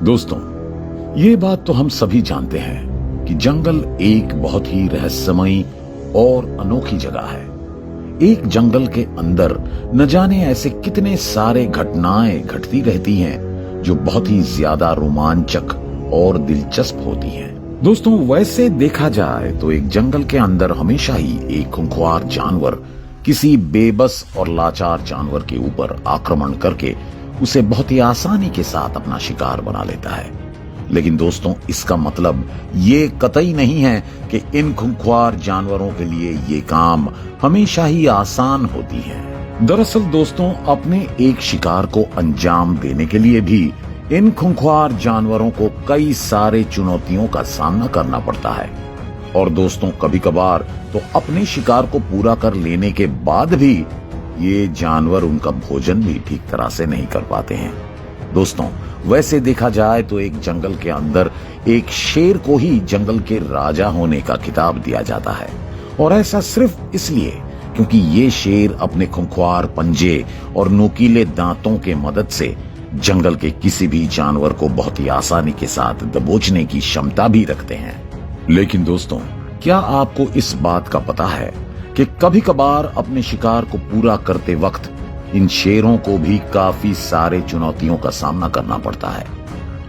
दोस्तों, ये बात तो हम सभी जानते हैं कि जंगल एक बहुत ही रहस्यमयी और अनोखी जगह है। एक जंगल के अंदर न जाने ऐसे कितने सारे घटनाएं घटती रहती हैं जो बहुत ही ज्यादा रोमांचक और दिलचस्प होती हैं। दोस्तों, वैसे देखा जाए तो एक जंगल के अंदर हमेशा ही एक खूंखार जानवर किसी बेबस और लाचार जानवर के ऊपर आक्रमण करके उसे बहुत ही आसानी के साथ अपना शिकार बना लेता है। लेकिन दोस्तों, इसका मतलब ये कतई नहीं है कि इन खूंखार जानवरों के लिए ये काम हमेशा ही आसान होती है। दरअसल दोस्तों, अपने एक शिकार को अंजाम देने के लिए भी इन खूंखार जानवरों को कई सारे चुनौतियों का सामना करना पड़ता है। और दोस्तों, कभी कभार तो अपने शिकार को पूरा कर लेने के बाद भी ये जानवर उनका भोजन भी ठीक तरह से नहीं कर पाते हैं। दोस्तों, वैसे देखा जाए तो एक जंगल के अंदर एक शेर को ही जंगल के राजा होने का खिताब दिया जाता है, और ऐसा सिर्फ इसलिए क्योंकि ये शेर अपने खूंखार पंजे और नुकीले दांतों के मदद से जंगल के किसी भी जानवर को बहुत ही आसानी के साथ दबोचने की क्षमता भी रखते हैं। लेकिन दोस्तों, क्या आपको इस बात का पता है कि कभी कभार अपने शिकार को पूरा करते वक्त इन शेरों को भी काफी सारे चुनौतियों का सामना करना पड़ता है।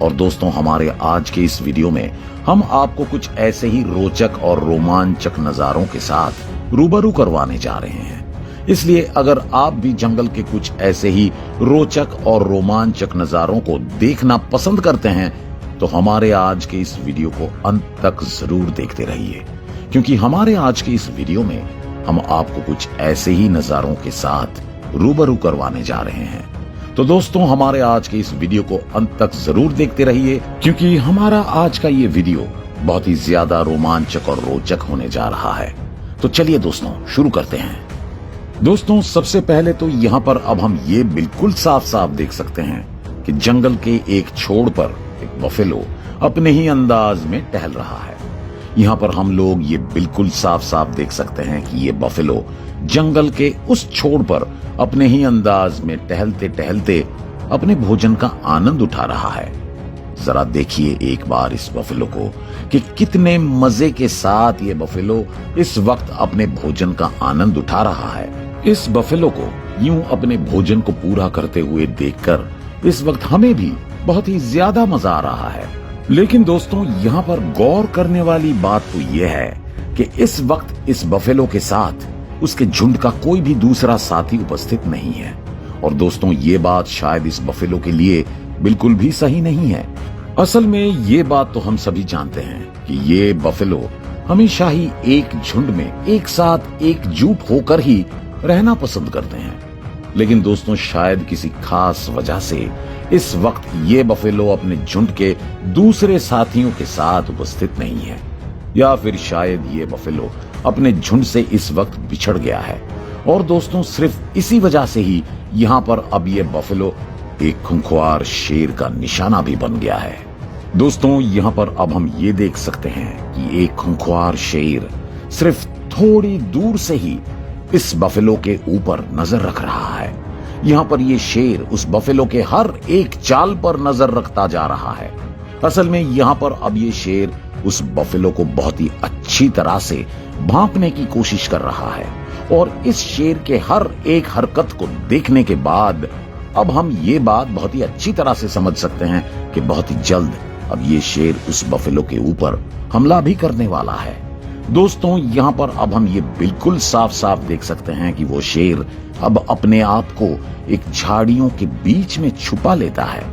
और दोस्तों, हमारे आज के इस वीडियो में हम आपको कुछ ऐसे ही रोचक और रोमांचक नजारों के साथ रूबरू करवाने जा रहे हैं। इसलिए अगर आप भी जंगल के कुछ ऐसे ही रोचक और रोमांचक नजारों को देखना पसंद करते हैं तो हमारे आज के इस वीडियो को अंत तक जरूर देखते रहिए, क्योंकि हमारे आज के इस वीडियो में हम आपको कुछ ऐसे ही नजारों के साथ रूबरू करवाने जा रहे हैं। तो दोस्तों, हमारे आज के इस वीडियो को अंत तक जरूर देखते रहिए, क्योंकि हमारा आज का ये वीडियो बहुत ही ज्यादा रोमांचक और रोचक होने जा रहा है। तो चलिए दोस्तों, शुरू करते हैं। दोस्तों, सबसे पहले तो यहाँ पर अब हम ये बिल्कुल साफ साफ देख सकते हैं कि जंगल के एक छोर पर एक बफेलो अपने ही अंदाज में टहल रहा है। यहाँ पर हम लोग ये बिल्कुल साफ साफ देख सकते हैं कि ये बफेलो जंगल के उस छोर पर अपने ही अंदाज में टहलते टहलते अपने भोजन का आनंद उठा रहा है। जरा देखिए एक बार इस बफेलो को कि कितने मजे के साथ ये बफेलो इस वक्त अपने भोजन का आनंद उठा रहा है। इस बफेलो को यूं अपने भोजन को पूरा करते हुए देखकर इस वक्त हमें भी बहुत ही ज्यादा मजा आ रहा है। लेकिन दोस्तों, यहाँ पर गौर करने वाली बात तो यह है कि इस वक्त इस बफेलो के साथ उसके झुंड का कोई भी दूसरा साथी उपस्थित नहीं है। और दोस्तों, ये बात शायद इस बफेलो के लिए बिल्कुल भी सही नहीं है। असल में ये बात तो हम सभी जानते हैं कि ये बफेलो हमेशा ही एक झुंड में एक साथ एकजुट होकर ही रहना पसंद करते हैं। लेकिन दोस्तों, शायद किसी खास वजह से इस वक्त ये बफेलो अपने झुंड के दूसरे साथियों के साथ उपस्थित नहीं है, या फिर शायद ये बफेलो अपने झुंड से इस वक्त बिछड़ गया है। और दोस्तों, सिर्फ इसी वजह से ही यहाँ पर अब ये बफेलो एक खूंखार शेर का निशाना भी बन गया है। दोस्तों, यहाँ पर अब हम ये देख सकते हैं कि एक खूंखार शेर सिर्फ थोड़ी दूर से ही इस बफेलो के ऊपर नजर रख रहा है। यहाँ पर ये शेर उस बफेलो के हर एक चाल पर नजर रखता जा रहा है। असल में यहाँ पर अब ये शेर उस बफेलो को बहुत ही अच्छी तरह से भांपने की कोशिश कर रहा है। और इस शेर के हर एक हरकत को देखने के बाद अब हम ये बात बहुत ही अच्छी तरह से समझ सकते हैं कि बहुत ही जल्द अब ये शेर उस बफेलो के ऊपर हमला भी करने वाला है। दोस्तों, यहाँ पर अब हम ये बिल्कुल साफ साफ देख सकते हैं कि वो शेर अब अपने आप को एक झाड़ियों के बीच में छुपा लेता है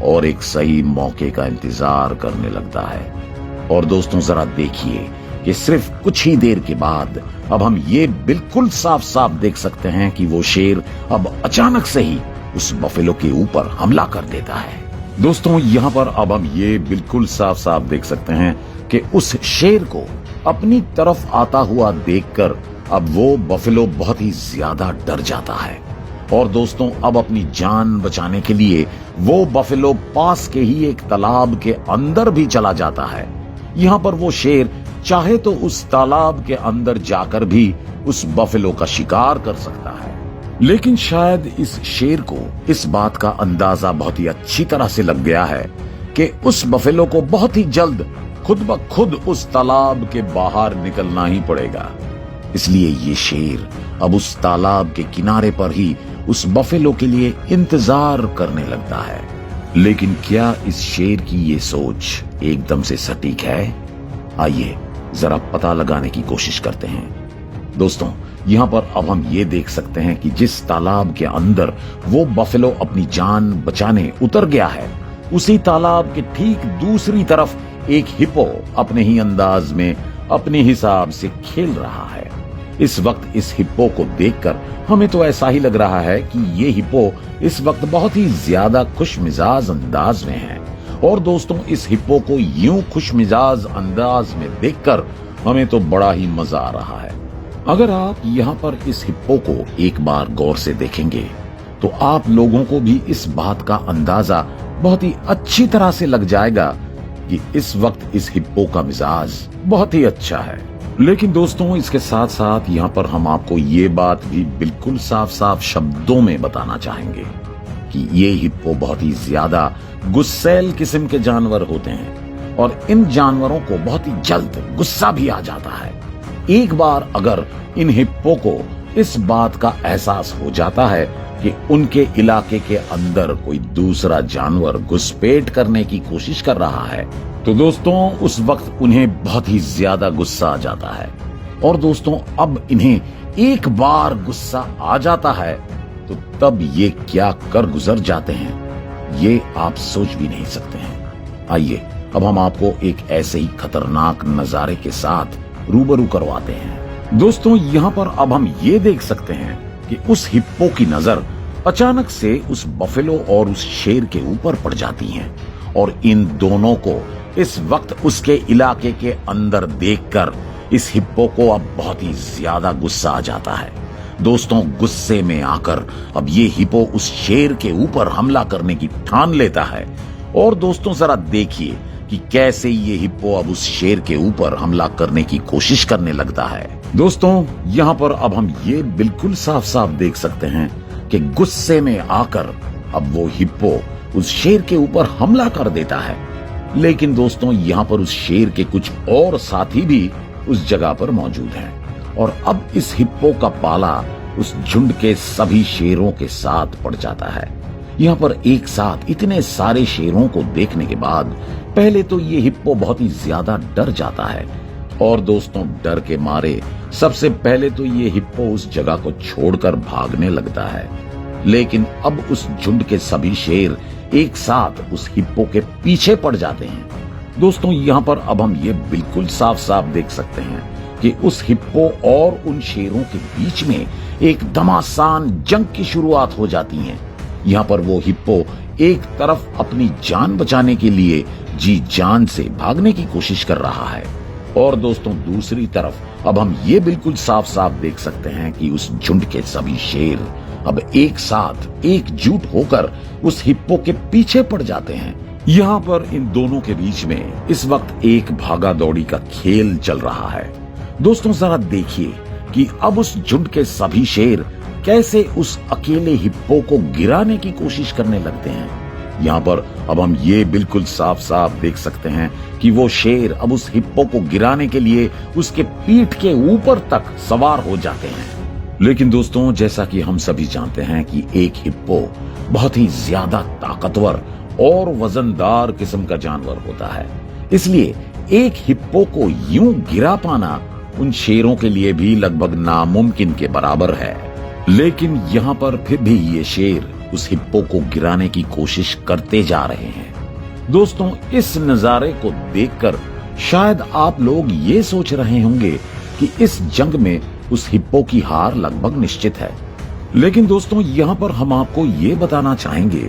और एक सही मौके का इंतजार करने लगता है। और दोस्तों, जरा देखिए कि सिर्फ कुछ ही देर के बाद अब हम ये बिल्कुल साफ साफ देख सकते हैं कि वो शेर अब अचानक से ही उस बफेलो के ऊपर हमला कर देता है। दोस्तों, यहाँ पर अब हम ये बिल्कुल साफ साफ देख सकते हैं कि उस शेर को अपनी तरफ आता हुआ देखकर अब वो बफेलो बहुत ही ज्यादा डर जाता है। और दोस्तों, अब अपनी जान बचाने के लिए वो बफेलो पास के ही एक तालाब के अंदर भी चला जाता है। यहाँ पर वो शेर चाहे तो उस तालाब के अंदर जाकर भी उस बफेलो का शिकार कर सकता है, लेकिन शायद इस शेर को इस बात का अंदाजा बहुत ही अच्छी तरह से लग गया है कि उस बफेलो को बहुत ही जल्द खुद ब खुद उस तालाब के बाहर निकलना ही पड़ेगा। इसलिए ये शेर अब उस तालाब के किनारे पर ही उस बफेलो के लिए इंतजार करने लगता है। लेकिन क्या इस शेर की ये सोच एकदम से सटीक है? आइए जरा पता लगाने की कोशिश करते हैं। दोस्तों, यहाँ पर अब हम ये देख सकते हैं कि जिस तालाब के अंदर वो बफेलो अपनी जान बचाने उतर गया है, उसी तालाब के ठीक दूसरी तरफ एक हिप्पो अपने ही अंदाज में अपने हिसाब से खेल रहा है। इस वक्त इस हिप्पो को देखकर हमें तो ऐसा ही लग रहा है कि ये हिप्पो इस वक्त बहुत ही ज्यादा खुशमिजाज अंदाज में है। और दोस्तों, इस हिप्पो को यूं खुशमिजाज अंदाज में देखकर हमें तो बड़ा ही मजा आ रहा है। अगर आप यहाँ पर इस हिप्पो को एक बार गौर से देखेंगे तो आप लोगों को भी इस बात का अंदाजा बहुत ही अच्छी तरह से लग जाएगा कि इस वक्त इस हिप्पो का मिजाज बहुत ही अच्छा है। लेकिन दोस्तों, इसके साथ साथ यहाँ पर हम आपको ये बात भी बिल्कुल साफ साफ शब्दों में बताना चाहेंगे कि ये हिप्पो बहुत ही ज्यादा गुस्सैल किस्म के जानवर होते हैं और इन जानवरों को बहुत ही जल्द गुस्सा भी आ जाता है। एक बार अगर इन हिप्पो को इस बात का एहसास हो जाता है कि उनके इलाके के अंदर कोई दूसरा जानवर घुसपैठ करने की कोशिश कर रहा है, तो दोस्तों उस वक्त उन्हें बहुत ही ज्यादा गुस्सा आ जाता है। और दोस्तों, अब इन्हें एक बार गुस्सा आ जाता है तो तब ये क्या कर गुजर जाते हैं, ये आप सोच भी नहीं सकते हैं। आइए अब हम आपको एक ऐसे ही खतरनाक नजारे के साथ रूबरू करवाते हैं। दोस्तों, यहाँ पर अब हम ये देख सकते हैं कि उस हिप्पो की नजर अचानक से उस बफेलो और उस शेर के ऊपर पड़ जाती है और इन दोनों को इस वक्त उसके इलाके के अंदर देखकर इस हिप्पो को अब बहुत ही ज्यादा गुस्सा आ जाता है। दोस्तों, गुस्से में आकर अब ये हिप्पो उस शेर के ऊपर हमला करने की ठान लेता है। और दोस्तों, जरा देखिए कि कैसे ये हिप्पो अब उस शेर के ऊपर हमला करने की कोशिश करने लगता है। दोस्तों, यहाँ पर अब हम ये बिल्कुल साफ साफ देख सकते हैं कि गुस्से में आकर अब वो हिप्पो उस शेर के ऊपर हमला कर देता है। लेकिन दोस्तों, यहाँ पर उस शेर के कुछ और साथी भी उस जगह पर मौजूद हैं और अब इस हिप्पो का पाला उस झुंड के सभी शेरों के साथ पड़ जाता है। यहाँ पर एक साथ इतने सारे शेरों को देखने के बाद पहले तो ये हिप्पो बहुत ही ज्यादा डर जाता है और दोस्तों, डर के मारे सबसे पहले तो ये हिप्पो उस जगह को छोड़कर भागने लगता है। लेकिन अब उस झुंड के सभी शेर एक साथ उस हिप्पो के पीछे पड़ जाते हैं। दोस्तों, यहाँ पर अब हम ये बिल्कुल साफ साफ देख सकते हैं कि उस हिप्पो और उन शेरों के बीच में एक घमासान जंग की शुरुआत हो जाती है। यहाँ पर वो हिप्पो एक तरफ अपनी जान बचाने के लिए जी जान से भागने की कोशिश कर रहा है और दोस्तों, दूसरी तरफ अब हम ये बिल्कुल साफ साफ देख सकते हैं कि उस झुंड के सभी शेर अब एक साथ एकजुट होकर उस हिप्पो के पीछे पड़ जाते हैं। यहाँ पर इन दोनों के बीच में इस वक्त एक भागा दौड़ी का खेल चल रहा है। दोस्तों, जरा देखिए कि अब उस झुंड के सभी शेर कैसे उस अकेले हिप्पो को गिराने की कोशिश करने लगते हैं। यहाँ पर अब हम ये बिल्कुल साफ साफ देख सकते हैं कि वो शेर अब उस हिप्पो को गिराने के लिए उसके पीठ के ऊपर तक सवार हो जाते हैं। लेकिन दोस्तों, जैसा कि हम सभी जानते हैं कि एक हिप्पो बहुत ही ज्यादा ताकतवर और वजनदार किस्म का जानवर होता है, इसलिए एक हिप्पो को यूं गिरा पाना उन शेरों के लिए भी लगभग नामुमकिन के बराबर है। लेकिन यहाँ पर फिर भी ये शेर उस हिप्पो को गिराने की कोशिश करते जा रहे हैं। दोस्तों, इस नजारे को देखकर शायद आप लोग ये सोच रहे होंगे कि इस जंग में उस हिप्पो की हार लगभग निश्चित है। लेकिन दोस्तों, यहाँ पर हम आपको ये बताना चाहेंगे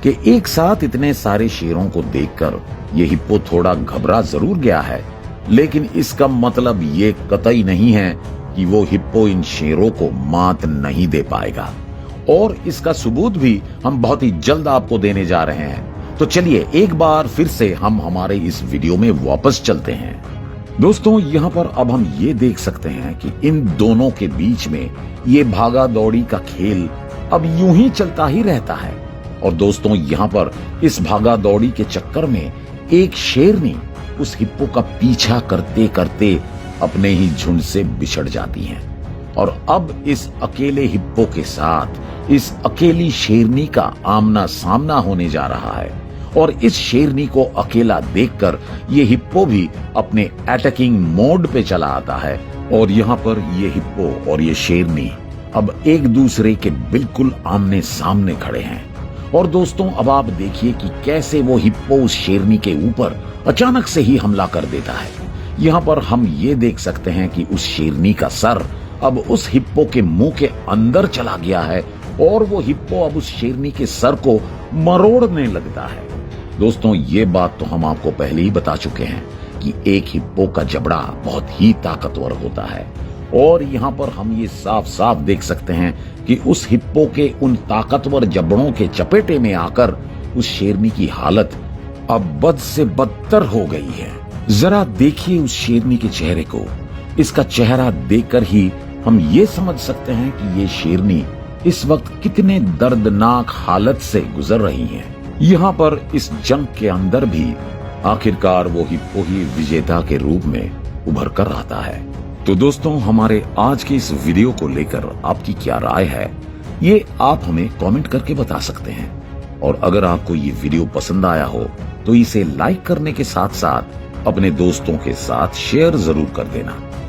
कि एक साथ इतने सारे शेरों को देखकर ये हिप्पो थोड़ा घबरा जरूर गया है, लेकिन इसका मतलब ये कतई नहीं है कि वो हिप्पो इन शेरों को मात नहीं दे पाएगा। और इसका सबूत भी हम बहुत ही जल्द आपको देने जा रहे हैं। तो चलिए एक बार फिर से हम हमारे इस वीडियो में वापस चलते हैं। दोस्तों, यहाँ पर अब हम ये देख सकते हैं कि इन दोनों के बीच में ये भागा दौड़ी का खेल अब यूं ही चलता ही रहता है और दोस्तों यहाँ पर इस भागा दौड़ी के चक्कर में एक शेरनी उस हिप्पो का पीछा करते करते अपने ही झुंड से बिछड़ जाती हैं। और अब इस अकेले हिप्पो के साथ इस अकेली शेरनी का आमना सामना होने जा रहा है। और इस शेरनी को अकेला देखकर ये हिप्पो भी अपने अटैकिंग मोड पे चला आता है। और यहाँ पर ये हिप्पो और ये शेरनी अब एक दूसरे के बिल्कुल आमने सामने खड़े हैं। और दोस्तों अब आप देखिए कि कैसे वो हिप्पो उस शेरनी के ऊपर अचानक से ही हमला कर देता है। यहाँ पर हम ये देख सकते हैं कि उस शेरनी का सर अब उस हिप्पो के मुंह के अंदर चला गया है और वो हिप्पो अब उस शेरनी के सर को मरोड़ने लगता है। दोस्तों ये बात तो हम आपको पहले ही बता चुके हैं कि एक हिप्पो का जबड़ा बहुत ही ताकतवर होता है। और यहाँ पर हम ये साफ साफ देख सकते हैं कि उस हिप्पो के उन ताकतवर जबड़ों के चपेटे में आकर उस शेरनी की हालत अब बद से बदतर हो गई है। जरा देखिए उस शेरनी के चेहरे को। इसका चेहरा देखकर ही हम ये समझ सकते हैं कि ये शेरनी इस वक्त कितने दर्दनाक हालत से गुजर रही है। यहाँ पर इस जंग के अंदर भी आखिरकार वो हिप्पो ही विजेता के रूप में उभर कर आता है। तो दोस्तों हमारे आज के इस वीडियो को लेकर आपकी क्या राय है, ये आप हमें कमेंट करके बता सकते हैं। और अगर आपको ये वीडियो पसंद आया हो तो इसे लाइक करने के साथ साथ अपने दोस्तों के साथ शेयर जरूर कर देना।